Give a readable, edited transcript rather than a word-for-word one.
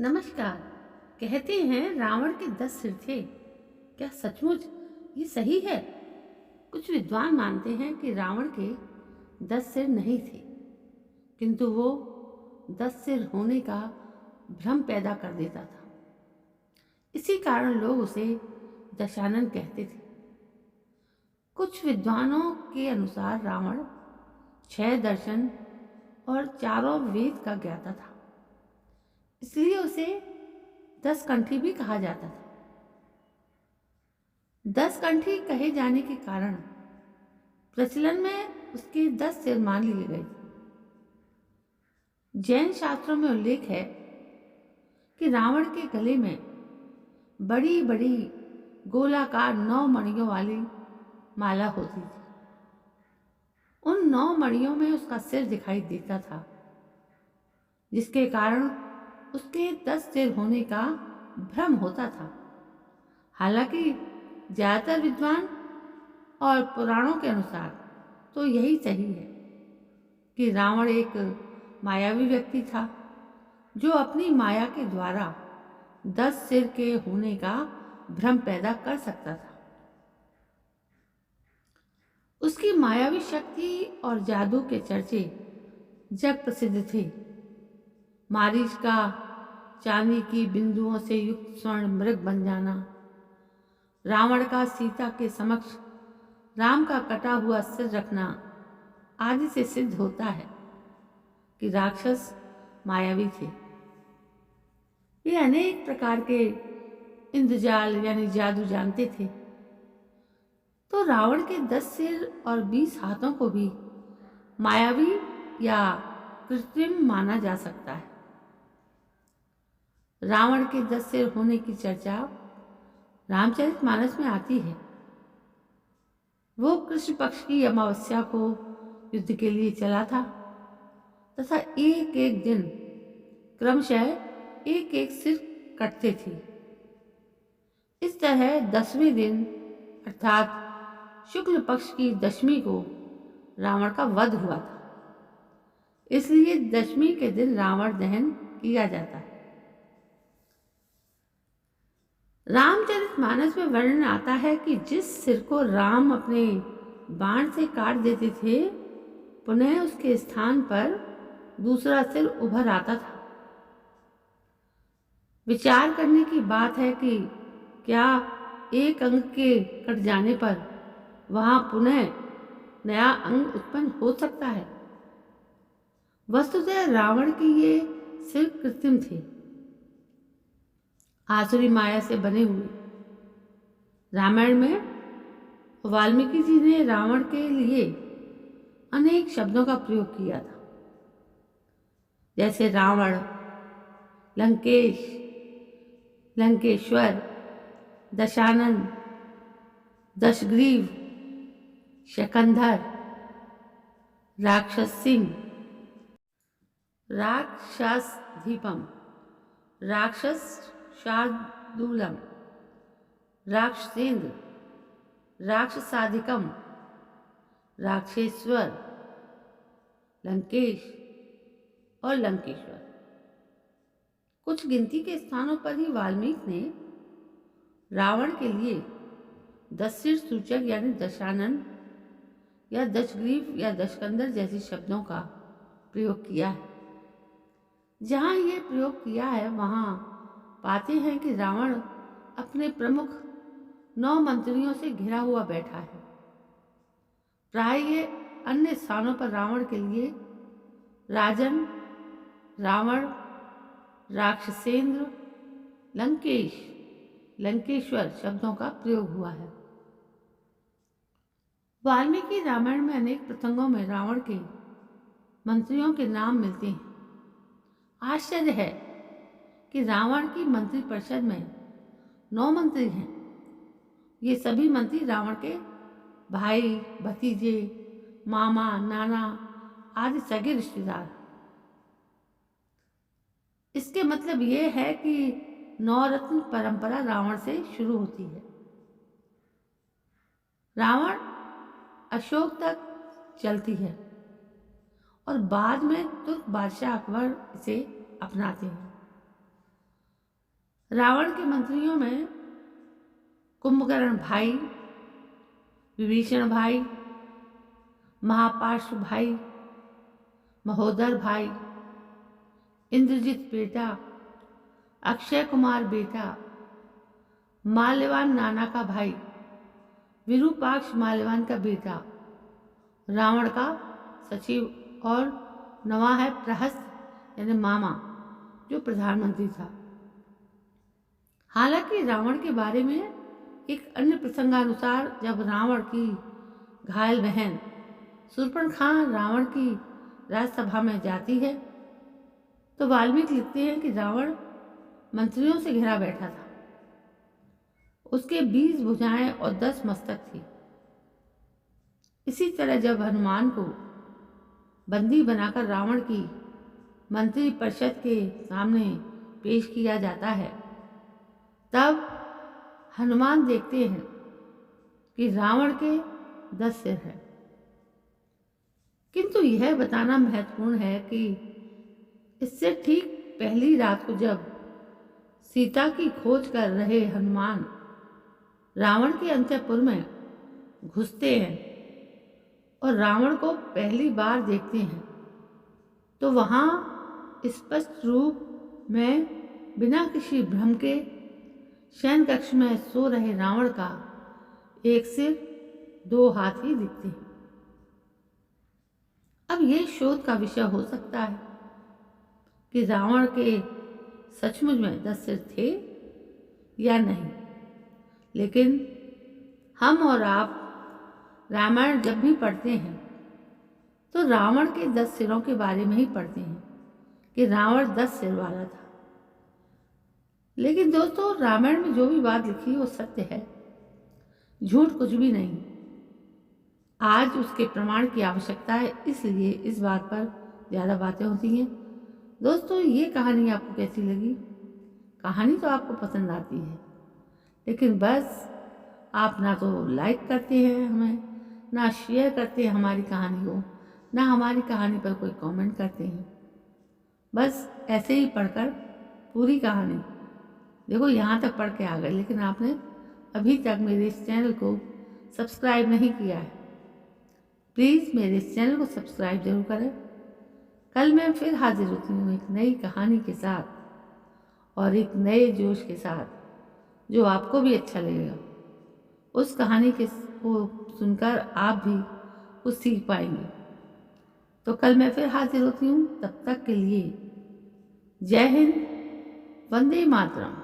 नमस्कार। कहते हैं रावण के 10 सिर थे। क्या सचमुच ये सही है? कुछ विद्वान मानते हैं कि रावण के 10 सिर नहीं थे, किंतु वो 10 सिर होने का भ्रम पैदा कर देता था। इसी कारण लोग उसे दशानन कहते थे। कुछ विद्वानों के अनुसार रावण 6 दर्शन और चारों वेद का ज्ञाता था, इसलिए उसे 10 कंठी भी कहा जाता था। 10 कंठी कहे जाने के कारण प्रचलन में उसके 10 सिर मान लिए गए थे। जैन शास्त्रों में उल्लेख है कि रावण के गले में बड़ी बड़ी गोलाकार 9 मणियों वाली माला होती थी। उन 9 मणियों में उसका सिर दिखाई देता था, जिसके कारण उसके 10 सिर होने का भ्रम होता था। हालांकि ज्यादातर विद्वान और पुराणों के अनुसार तो यही सही है कि रावण एक मायावी व्यक्ति था, जो अपनी माया के द्वारा 10 सिर के होने का भ्रम पैदा कर सकता था। उसकी मायावी शक्ति और जादू के चर्चे जग प्रसिद्ध थे। मारीच का चांदी की बिंदुओं से युक्त स्वर्ण मृग बन जाना, रावण का सीता के समक्ष राम का कटा हुआ सिर रखना आदि से सिद्ध होता है कि राक्षस मायावी थे। ये अनेक प्रकार के इंद्रजाल यानी जादू जानते थे, तो रावण के 10 सिर और 20 हाथों को भी मायावी या कृत्रिम माना जा सकता है। रावण के 10 सिर होने की चर्चा रामचरितमानस में आती है। वो कृष्ण पक्ष की अमावस्या को युद्ध के लिए चला था तथा एक एक दिन क्रमशः एक एक सिर कटते थे। इस तरह 10वें दिन अर्थात शुक्ल पक्ष की दशमी को रावण का वध हुआ था। इसलिए दशमी के दिन रावण दहन किया जाता है। रामचरितमानस में वर्णन आता है कि जिस सिर को राम अपने बाण से काट देते थे, पुनः उसके स्थान पर दूसरा सिर उभर आता था। विचार करने की बात है कि क्या एक अंग के कट जाने पर वहां पुनः नया अंग उत्पन्न हो सकता है? वस्तुतः रावण के ये सिर कृत्रिम थे, आसुरी माया से बने हुए। रामायण में वाल्मीकि जी ने रावण के लिए अनेक शब्दों का प्रयोग किया था, जैसे रावण, लंकेश, लंकेश्वर, दशानन, दशग्रीव, शकंधर, राक्षस सिंह, राक्षसधीपम, राक्षस शार्दूलम, राक्षसेंद्र, राक्षसाधिकम, राक्षेश्वर, लंकेश और लंकेश्वर। कुछ गिनती के स्थानों पर ही वाल्मीकि ने रावण के लिए 10 सिर सूचक यानी दशानन या दशग्रीव या दशकंदर जैसे शब्दों का प्रयोग किया है। जहाँ ये प्रयोग किया है वहाँ पाते हैं कि रावण अपने प्रमुख 9 मंत्रियों से घिरा हुआ बैठा है। प्राय ये अन्य स्थानों पर रावण के लिए राजन, रावण, राक्षसेंद्र, लंकेश, लंकेश्वर शब्दों का प्रयोग हुआ है। वाल्मीकि रामायण में अनेक प्रसंगों में रावण के मंत्रियों के नाम मिलते हैं। आश्चर्य है कि रावण की मंत्रिपरिषद में 9 मंत्री हैं। ये सभी मंत्री रावण के भाई, भतीजे, मामा, नाना आदि सगे रिश्तेदार। इसके मतलब ये है कि 9 रत्न परंपरा रावण से शुरू होती है। रावण अशोक तक चलती है और बाद में तुर्क बादशाह अकबर इसे अपनाते हैं। रावण के मंत्रियों में कुंभकर्ण भाई, विभीषण भाई, महापार्श्व भाई, महोदर भाई, इंद्रजित बेटा, अक्षय कुमार बेटा, माल्यवान नाना का भाई, विरूपाक्ष माल्यवान का बेटा, रावण का सचिव और नवा है प्रहस्त यानी मामा जो प्रधानमंत्री था। हालांकि रावण के बारे में एक अन्य प्रसंगानुसार जब रावण की घायल बहन शूर्पणखा रावण की राजसभा में जाती है तो वाल्मीकि लिखते हैं कि रावण मंत्रियों से घिरा बैठा था। उसके 20 भुजाएं और 10 मस्तक थी। इसी तरह जब हनुमान को बंदी बनाकर रावण की मंत्री परिषद के सामने पेश किया जाता है तब हनुमान देखते हैं कि रावण के 10 सिर हैं। किंतु यह बताना महत्वपूर्ण है कि इससे ठीक पहली रात को जब सीता की खोज कर रहे हनुमान रावण के अंतःपुर में घुसते हैं और रावण को पहली बार देखते हैं तो वहाँ स्पष्ट रूप में बिना किसी भ्रम के शयन कक्ष में सो रहे रावण का एक सिर 2 हाथ ही दिखते हैं। अब यह शोध का विषय हो सकता है कि रावण के सचमुच में 10 सिर थे या नहीं, लेकिन हम और आप रामायण जब भी पढ़ते हैं तो रावण के 10 सिरों के बारे में ही पढ़ते हैं कि रावण 10 सिर वाला था। लेकिन दोस्तों, रामायण में जो भी बात लिखी वो सत्य है, झूठ कुछ भी नहीं। आज उसके प्रमाण की आवश्यकता है, इसलिए इस बात पर ज़्यादा बातें होती हैं। दोस्तों, ये कहानी आपको कैसी लगी? कहानी तो आपको पसंद आती है, लेकिन बस आप ना तो लाइक करते हैं हमें, ना शेयर करते हैं हमारी कहानी को, ना हमारी कहानी पर कोई कमेंट करते हैं। बस ऐसे ही पढ़कर पूरी कहानी देखो यहाँ तक पढ़ के आ गए, लेकिन आपने अभी तक मेरे इस चैनल को सब्सक्राइब नहीं किया है। प्लीज़ मेरे इस चैनल को सब्सक्राइब जरूर करें। कल मैं फिर हाजिर होती हूँ एक नई कहानी के साथ और एक नए जोश के साथ जो आपको भी अच्छा लगेगा। उस कहानी को सुनकर आप भी कुछ सीख पाएंगे। तो कल मैं फिर हाजिर होती हूँ। तब तक के लिए जय हिंद, वंदे मातरम।